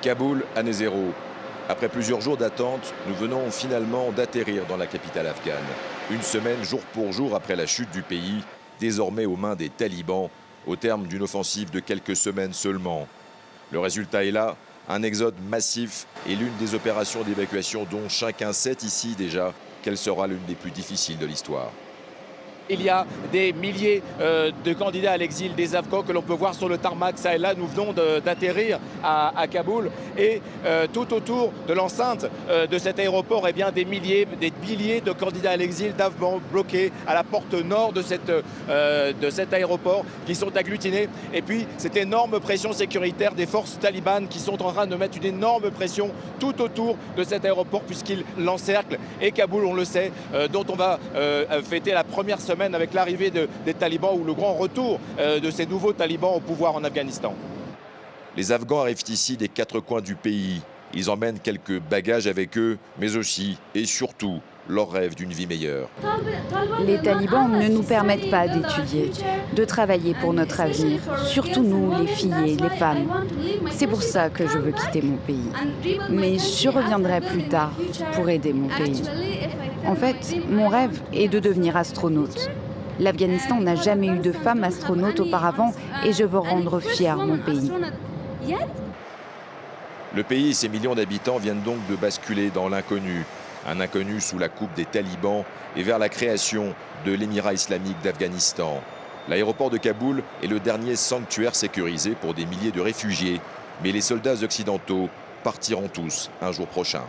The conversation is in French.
Kaboul, année zéro. Après plusieurs jours d'attente, nous venons finalement d'atterrir dans la capitale afghane. Une semaine, jour pour jour, après la chute du pays, désormais aux mains des talibans, au terme d'une offensive de quelques semaines seulement. Le résultat est là, un exode massif et l'une des opérations d'évacuation dont chacun sait ici déjà qu'elle sera l'une des plus difficiles de l'histoire. Il y a des milliers de candidats à l'exil, des Afghans que l'on peut voir sur le tarmac. Ça et là, nous venons d'atterrir à Kaboul. Et tout autour de l'enceinte de cet aéroport, eh bien, des milliers de candidats à l'exil, d'Afghans bloqués à la porte nord de cet aéroport, qui sont agglutinés. Et puis, cette énorme pression sécuritaire des forces talibanes qui sont en train de mettre une énorme pression tout autour de cet aéroport, puisqu'ils l'encerclent. Et Kaboul, on le sait, dont on va fêter la première semaine avec l'arrivée des talibans ou le grand retour de ces nouveaux talibans au pouvoir en Afghanistan. Les Afghans arrivent ici des quatre coins du pays. Ils emmènent quelques bagages avec eux, mais aussi et surtout leur rêve d'une vie meilleure. Les talibans ne nous permettent pas d'étudier, de travailler pour notre avenir, surtout nous, les filles et les femmes. C'est pour ça que je veux quitter mon pays. Mais je reviendrai plus tard pour aider mon pays. En fait, mon rêve est de devenir astronaute. L'Afghanistan n'a jamais eu de femme astronaute auparavant et je veux rendre fier mon pays. Le pays et ses millions d'habitants viennent donc de basculer dans l'inconnu. Un inconnu sous la coupe des talibans et vers la création de l'Émirat islamique d'Afghanistan. L'aéroport de Kaboul est le dernier sanctuaire sécurisé pour des milliers de réfugiés. Mais les soldats occidentaux partiront tous un jour prochain.